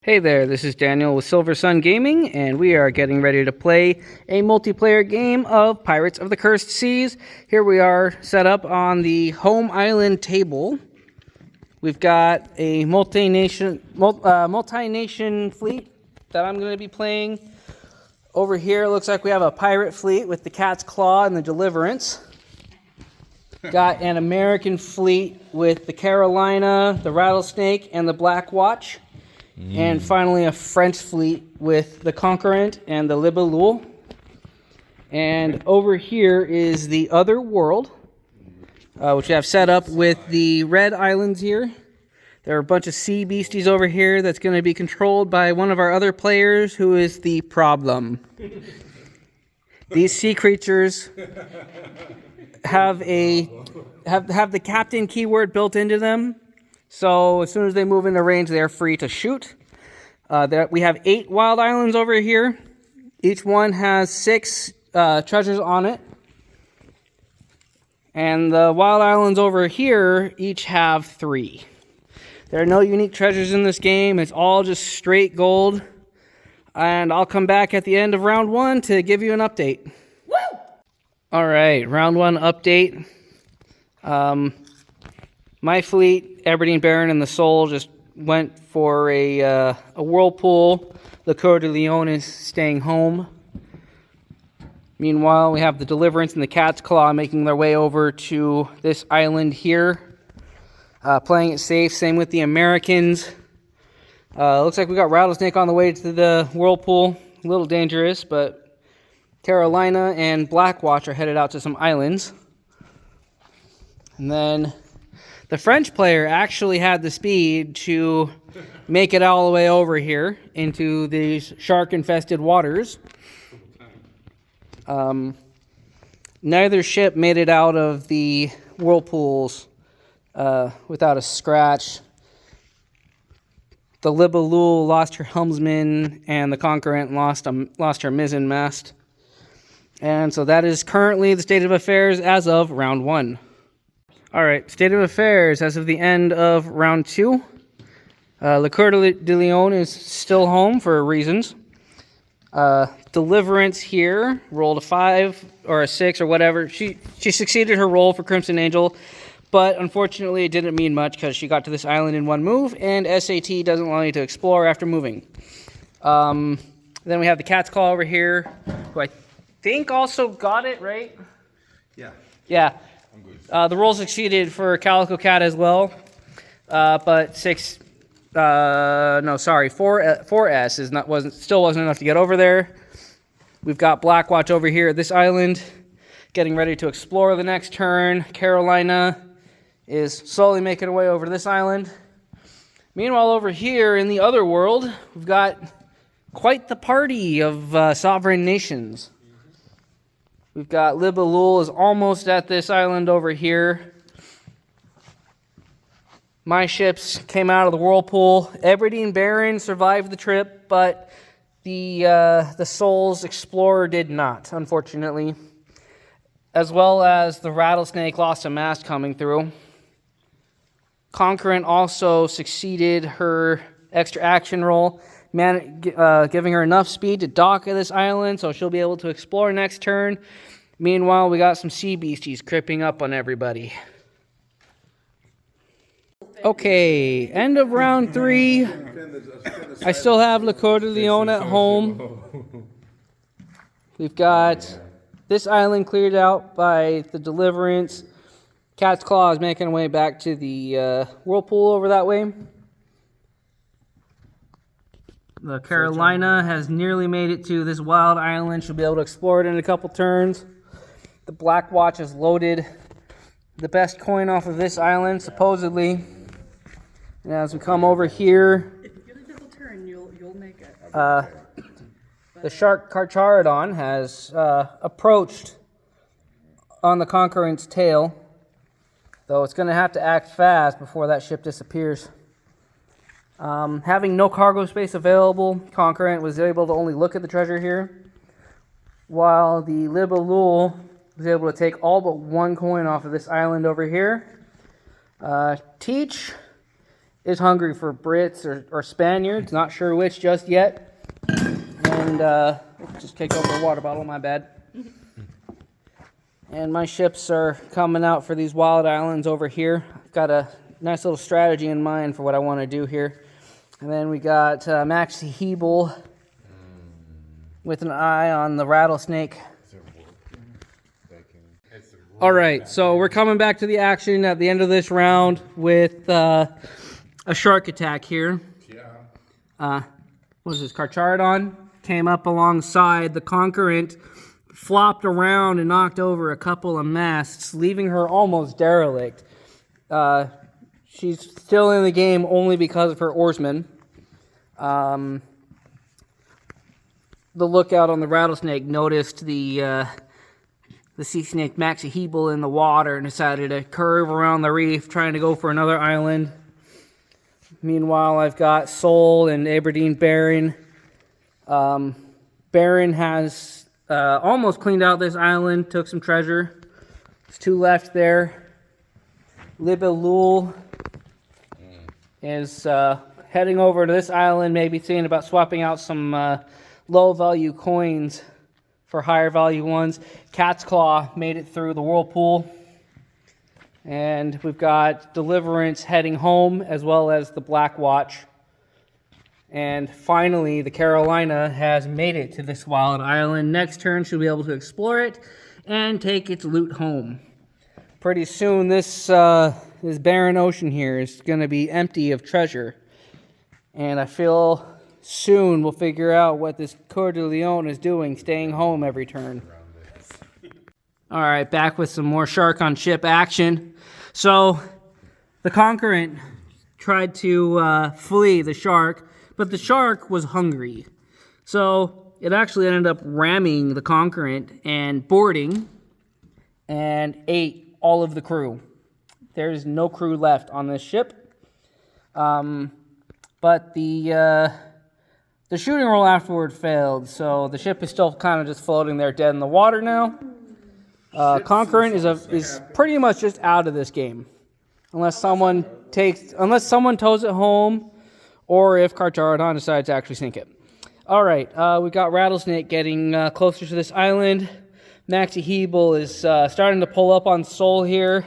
Hey there, this is Daniel with Silver Sun Gaming, and we are getting ready to play a multiplayer game of Pirates of the Cursed Seas. Here we are set up on the home island table. We've got a multi-nation fleet that I'm going to be playing. Over here, it looks like we have a pirate fleet with the Cat's Claw and the Deliverance. Got an American fleet with the Carolina, the Rattlesnake, and the Black Watch. And finally, a French fleet with the Conquerant and the Libellule. And over here is the other world, which we have set up with the red islands here. There are a bunch of sea beasties over here that's going to be controlled by one of our other players, who is the problem. These sea creatures have the captain keyword built into them. So as soon as they move into range, they are free to shoot. We have 8 wild islands over here. Each one has 6 treasures on it. And the wild islands over here each have 3. There are no unique treasures in this game. It's all just straight gold. And I'll come back at the end of round 1 to give you an update. Woo! All right, round 1 update. My fleet, Aberdeen Baron and the Soul, just went for a Whirlpool. The Coeur de Lion is staying home. Meanwhile, we have the Deliverance and the Cat's Claw making their way over to this island here. Playing it safe, same with the Americans. Looks like we got Rattlesnake on the way to the Whirlpool. A little dangerous, but Carolina and Black Watch are headed out to some islands. And then the French player actually had the speed to make it all the way over here into these shark-infested waters. Neither ship made it out of the whirlpools without a scratch. The Libellule lost her helmsman, and the Conquerant lost her mizzen mast. And so that is currently the state of affairs as of round 1. All right, state of affairs as of the end of round 2. Le Coeur de Lion is still home for reasons. Deliverance here rolled a 5 or a 6 or whatever. She succeeded her roll for Crimson Angel, but unfortunately it didn't mean much because she got to this island in 1 move, and SAT doesn't allow you to explore after moving. Then we have the Cat's Claw over here, who I think also got it, right? Yeah. Yeah. The roll succeeded for Calico Cat as well, but 4S still wasn't enough to get over there. We've got Black Watch over here at this island, getting ready to explore the next turn. Carolina is slowly making her way over to this island. Meanwhile, over here in the other world, we've got quite the party of sovereign nations. We've got Libellule is almost at this island over here. My ships came out of the Whirlpool. Aberdeen Baron survived the trip, but the Soul's Explorer did not, unfortunately. As well as the Rattlesnake lost a mast coming through. Conquerant also succeeded her extra action roll, giving her enough speed to dock at this island, so she'll be able to explore next turn. Meanwhile, we got some sea beasties creeping up on everybody. Okay, end of round 3. I still have Le Coeur de Lion at home. We've got this island cleared out by the Deliverance. Cat's Claw is making her way back to the Whirlpool over that way. The Carolina has nearly made it to this wild island. She'll be able to explore it in a couple turns. The Black Watch has loaded the best coin off of this island, supposedly. And as we come over here, if you get a double turn, you'll make it. the Shark Carcharodon has approached on the Conquerant's tail, though it's going to have to act fast before that ship disappears. Having no cargo space available, Conquerant was able to only look at the treasure here, while the Libellule was able to take all but 1 coin off of this island over here. Teach is hungry for Brits or Spaniards, not sure which just yet. And just kicked over a water bottle, my bad. And my ships are coming out for these wild islands over here. I've got a nice little strategy in mind for what I want to do here. And then we got Maxi Hebel with an eye on the rattlesnake. All right, so we're coming back to the action at the end of this round with a shark attack here. What was this, Carcharodon? Came up alongside the Conquerant, flopped around and knocked over a couple of masts, leaving her almost derelict. She's still in the game only because of her oarsmen. The lookout on the rattlesnake noticed the sea snake Maxi Hebel in the water and decided to curve around the reef, trying to go for another island. Meanwhile, I've got Sol and Aberdeen Baron. Baron has almost cleaned out this island, took some treasure. There's 2 left there. Libelul is heading over to this island, maybe thinking about swapping out some low-value coins for higher-value ones. Cat's Claw made it through the Whirlpool. And we've got Deliverance heading home, as well as the Black Watch. And finally, the Carolina has made it to this wild island. Next turn, she'll be able to explore it and take its loot home. Pretty soon, this barren ocean here is going to be empty of treasure. And I feel soon we'll figure out what this Coeur de Lion is doing, staying home every turn. All right, back with some more shark on ship action. So the Conquerant tried to flee the shark, but the shark was hungry. So it actually ended up ramming the Conquerant and boarding and ate all of the crew. There's no crew left on this ship. But the shooting roll afterward failed, so the ship is still kind of just floating there dead in the water now. Conquerant is pretty much just out of this game, unless someone tows it home, or if Carcharodon decides to actually sink it. All right, we've got Rattlesnake getting closer to this island. Maxi Hebel is starting to pull up on Sol here,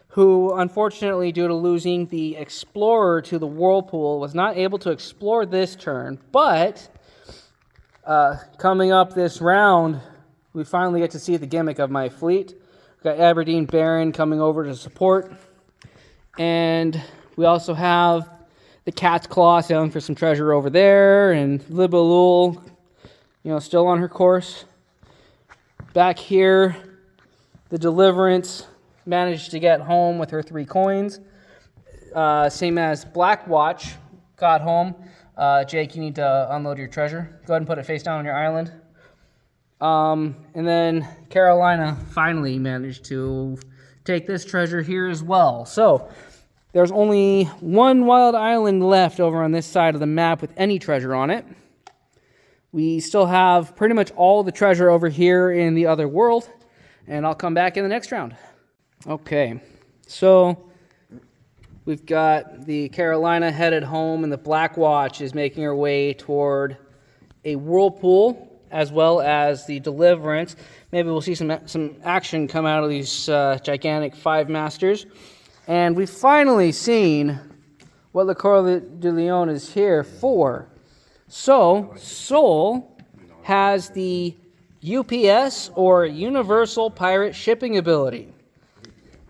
who, unfortunately, due to losing the Explorer to the Whirlpool, was not able to explore this turn. But coming up this round, we finally get to see the gimmick of my fleet. We've got Aberdeen Baron coming over to support. And we also have the Cat's Claw sailing for some treasure over there, and Libelul, still on her course. Back here, the Deliverance managed to get home with her 3 coins. Same as Black Watch got home. Jake, you need to unload your treasure. Go ahead and put it face down on your island. And then Carolina finally managed to take this treasure here as well. So there's only 1 wild island left over on this side of the map with any treasure on it. We still have pretty much all the treasure over here in the other world, and I'll come back in the next round. Okay, so we've got the Carolina headed home, and the Black Watch is making her way toward a Whirlpool, as well as the Deliverance. Maybe we'll see some action come out of these gigantic 5 masters. And we've finally seen what the Coeur de Lion is here for. So, Sol has the UPS, or Universal Pirate Shipping ability.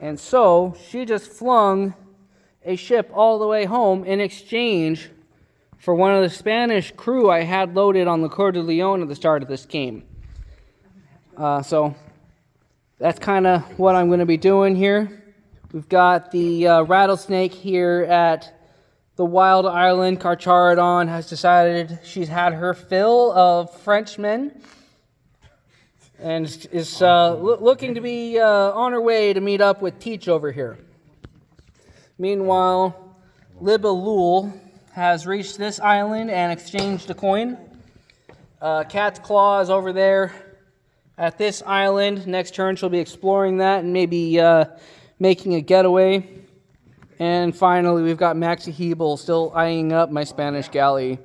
And so, she just flung a ship all the way home in exchange for one of the Spanish crew I had loaded on the Coeur de Lion at the start of this game. So, that's kind of what I'm going to be doing here. We've got the Rattlesnake here at the Wild Island. Carcharodon has decided she's had her fill of Frenchmen and is looking to be on her way to meet up with Teach over here. Meanwhile, Libelul has reached this island and exchanged a coin. Cat's Claw is over there at this island. Next turn she'll be exploring that and maybe making a getaway. And finally, we've got Maxi Hebel still eyeing up my Spanish galley.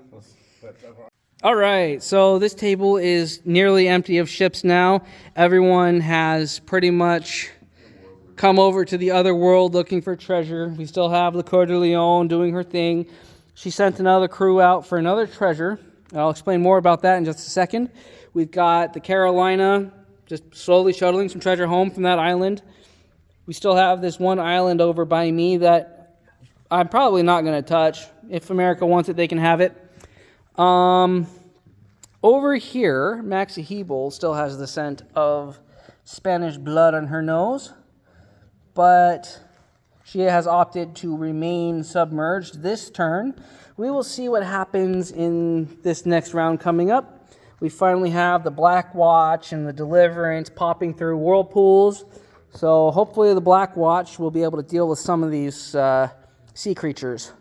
All right, so this table is nearly empty of ships now. Everyone has pretty much come over to the other world looking for treasure. We still have the Coeur de Leon doing her thing. She sent another crew out for another treasure. I'll explain more about that in just a second. We've got the Carolina just slowly shuttling some treasure home from that island. We still have this one island over by me that I'm probably not going to touch. If America wants it, they can have it. Over here, Maxi Hebel still has the scent of Spanish blood on her nose, but she has opted to remain submerged this turn. We will see what happens in this next round coming up. We finally have the Black Watch and the Deliverance popping through whirlpools, so hopefully the Black Watch will be able to deal with some of these sea creatures.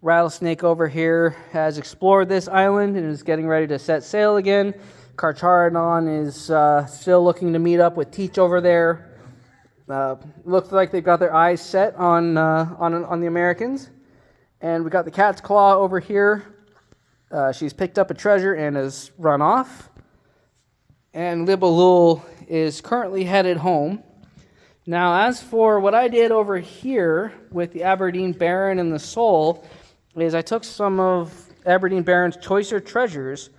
Rattlesnake over here has explored this island and is getting ready to set sail again. Carcharodon is still looking to meet up with Teach over there. Looks like they've got their eyes set on the Americans. And we got the Cat's Claw over here. She's picked up a treasure and has run off. And Libelul is currently headed home. Now, as for what I did over here with the Aberdeen Baron and the Soul, is I took some of Aberdeen Baron's choicer treasures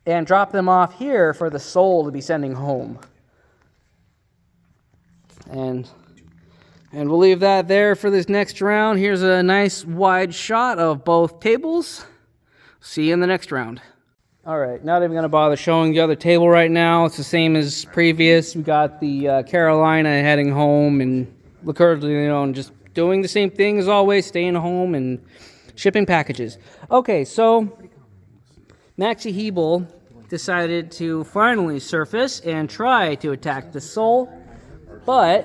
and dropped them off here for the Soul to be sending home. And we'll leave that there for this next round. Here's a nice wide shot of both tables. See you in the next round. All right, not even going to bother showing the other table right now. It's the same as previous. We got the Carolina heading home and the Coeur de Leon just doing the same thing as always, staying home and shipping packages. Okay, so Maxi Hebel decided to finally surface and try to attack the Soul, but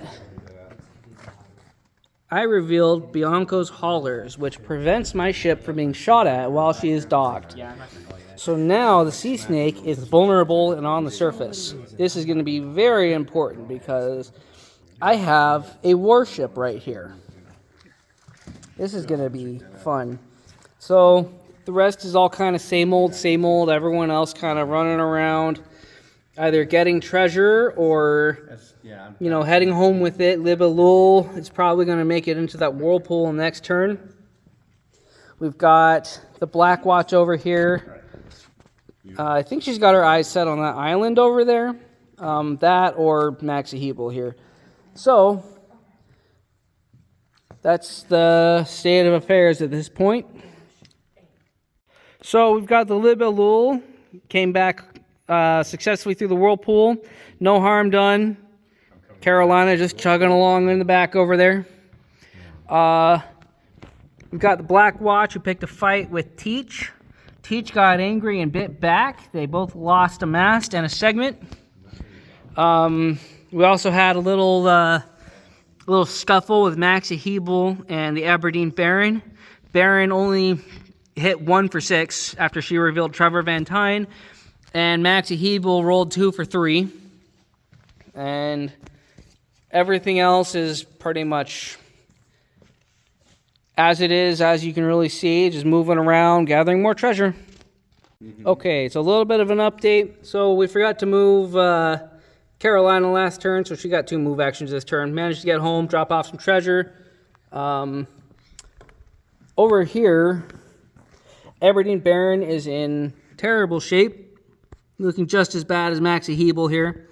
I revealed Bianco's haulers, which prevents my ship from being shot at while she is docked. So now the sea snake is vulnerable and on the surface. This is going to be very important because I have a warship right here. This is going to be fun. So the rest is all kind of same old, everyone else kind of running around, either getting treasure or, heading home with it. Libelul is probably going to make it into that whirlpool next turn. We've got the Black Watch over here. I think she's got her eyes set on that island over there. That or Maxi Hebel here. So that's the state of affairs at this point. So we've got the Libelul, came back successfully through the whirlpool. No harm done. Carolina just chugging along in the back over there. We've got the Black Watch who picked a fight with Teach. Teach got angry and bit back. They both lost a mast and a segment. We also had a little scuffle with Maxi Hebel and the Aberdeen Baron. Baron only hit 1 for 6 after she revealed Trevor Van Tyne, and Maxi Hebel rolled 2 for 3. And everything else is pretty much as it is, as you can really see, just moving around, gathering more treasure. Okay, so a little bit of an update. So we forgot to move Carolina last turn, so she got 2 move actions this turn. Managed to get home, drop off some treasure. Over here, Aberdeen Baron is in terrible shape, looking just as bad as Maxi Hebel here,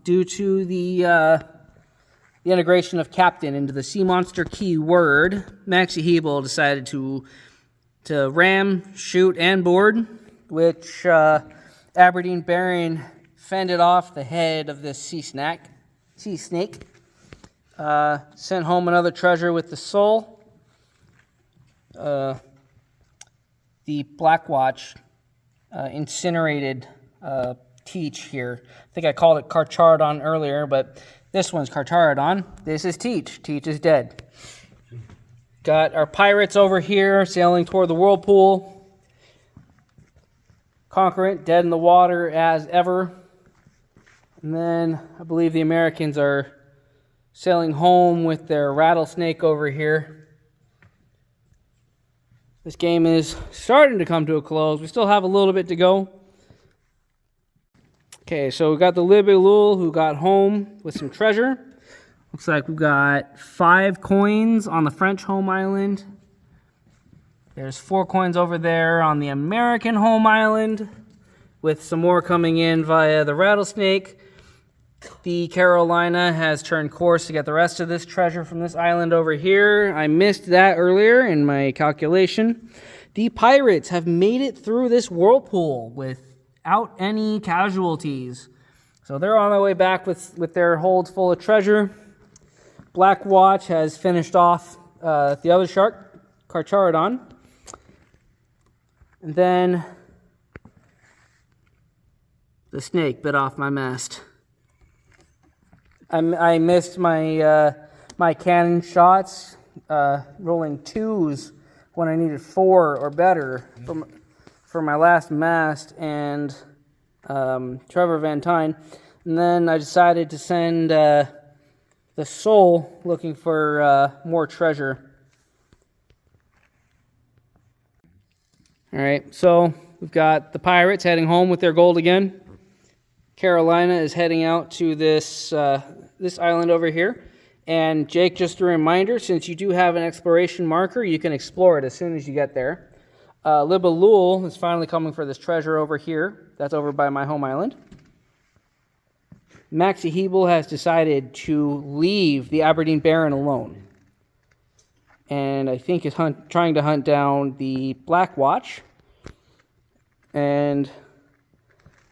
due to the integration of Captain into the Sea Monster keyword. Maxi Hebel decided to ram, shoot, and board, which Aberdeen Baron fended off the head of this sea snake. Sent home another treasure with the Soul. The Black Watch incinerated Teach here. I think I called it Carcharodon earlier, but this one's Carcharodon. This is Teach. Teach is dead. Got our pirates over here sailing toward the whirlpool. Conquerant dead in the water as ever. And then I believe the Americans are sailing home with their rattlesnake over here. This game is starting to come to a close. We still have a little bit to go. Okay, so we got the Libelul who got home with some treasure. Looks like we've got 5 coins on the French home island. There's 4 coins over there on the American home island, with some more coming in via the rattlesnake. The Carolina has turned course to get the rest of this treasure from this island over here. I missed that earlier in my calculation. The pirates have made it through this whirlpool without any casualties. So they're on their way back with their holds full of treasure. Black Watch has finished off the other shark, Carcharodon. And then the snake bit off my mast. I missed my my cannon shots, rolling 2s when I needed 4 or better for my last mast and Trevor Van Tyne. And then I decided to send the Soul looking for more treasure. All right, so we've got the pirates heading home with their gold again. Carolina is heading out to this island over here. And Jake, just a reminder, since you do have an exploration marker, you can explore it as soon as you get there. Libelul is finally coming for this treasure over here. That's over by my home island. Maxie Hebel has decided to leave the Aberdeen Baron alone. And I think is trying to hunt down the Black Watch. And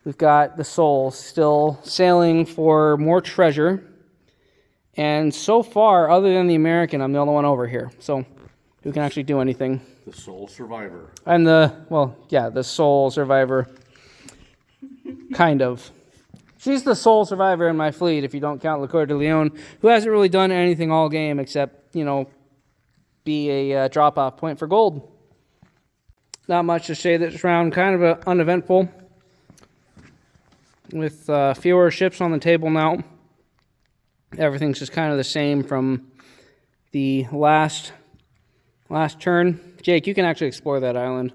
we've got the Soul still sailing for more treasure. And so far, other than the American, I'm the only one over here. So who can actually do anything? The sole survivor. I'm the sole survivor. Kind of. She's the sole survivor in my fleet, if you don't count Le Coeur de Lion, who hasn't really done anything all game except, be a drop-off point for gold. Not much to say this round, kind of uneventful. With fewer ships on the table now. Everything's just kind of the same from the last turn. Jake, you can actually explore that island.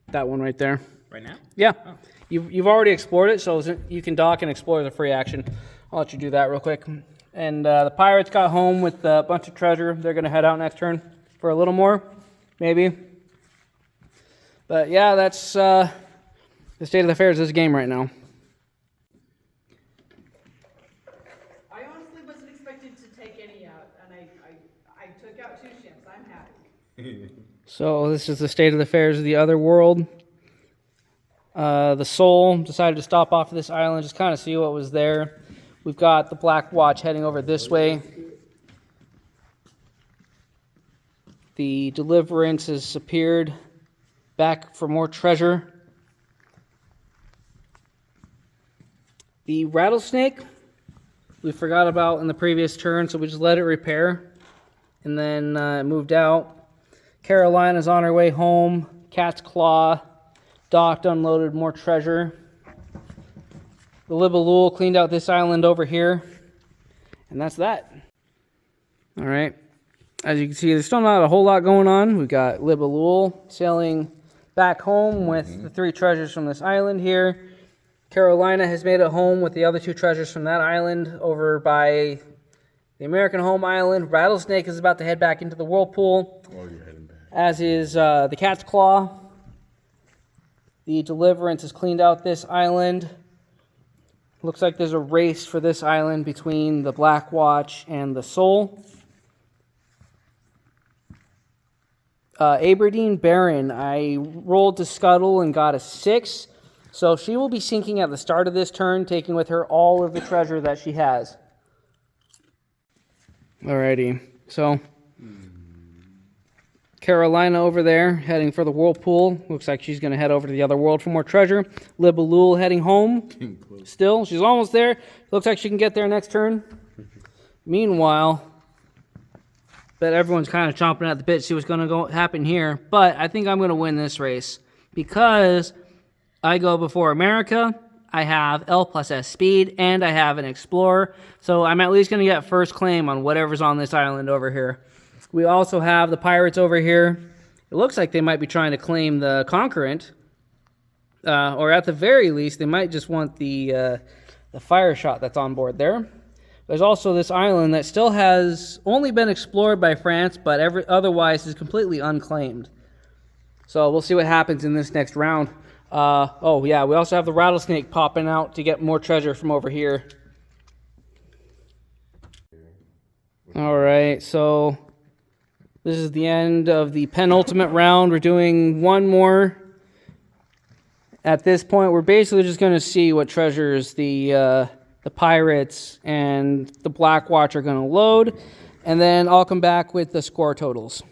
That one right there. Right now? Yeah. Oh. You've already explored it, so you can dock and explore the free action. I'll let you do that real quick. And the pirates got home with a bunch of treasure. They're going to head out next turn for a little more, maybe. But yeah, that's the state of affairs of this game right now. I honestly wasn't expected to take any out, and I took out 2 ships. I'm happy. So this is the state of affairs of the other world. The Soul decided to stop off of this island, just kind of see what was there. We've got the Black Watch heading over this way. The Deliverance has appeared back for more treasure. The Rattlesnake we forgot about in the previous turn, so we just let it repair. And then it moved out. Carolina's on her way home. Cat's Claw docked, unloaded more treasure. The Libelul cleaned out this island over here. And that's that. All right. As you can see, there's still not a whole lot going on. We've got Libelul sailing back home with the 3 treasures from this island here. Carolina has made it home with the other 2 treasures from that island over by the American home island. Rattlesnake is about to head back into the Whirlpool. Oh, you're heading back. As is the Cat's Claw. The Deliverance has cleaned out this island. Looks like there's a race for this island between the Black Watch and the Soul. Aberdeen Baron, I rolled to scuttle and got a 6. So she will be sinking at the start of this turn, taking with her all of the treasure that she has. Alrighty, so Carolina over there, heading for the Whirlpool. Looks like she's going to head over to the other world for more treasure. Libelul heading home. Still, she's almost there. Looks like she can get there next turn. Meanwhile, bet everyone's kind of chomping at the bit to see what's going to happen here. But I think I'm going to win this race because I go before America. I have L plus S speed, and I have an Explorer. So I'm at least going to get first claim on whatever's on this island over here. We also have the pirates over here. It looks like they might be trying to claim the Conquerant. Or at the very least, they might just want the fire shot that's on board there. There's also this island that still has only been explored by France, but otherwise is completely unclaimed. So we'll see what happens in this next round. Oh yeah, we also have the rattlesnake popping out to get more treasure from over here. All right, so this is the end of the penultimate round. We're doing one more. At this point, we're basically just going to see what treasures the pirates and the Black Watch are going to load, and then I'll come back with the score totals.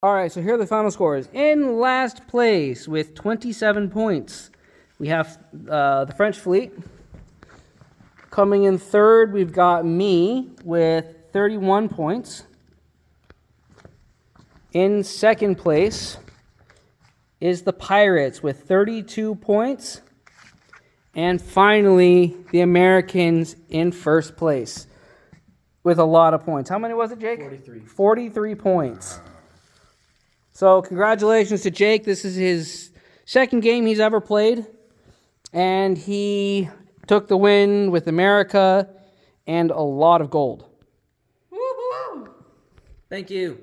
All right, so here are the final scores. In last place with 27 points, we have the French fleet. Coming in third, we've got me with 31 points. In second place is the Pirates with 32 points. And finally, the Americans in first place with a lot of points. How many was it, Jake? 43. 43 points. So congratulations to Jake. This is his second game he's ever played. And he took the win with America and a lot of gold. Thank you.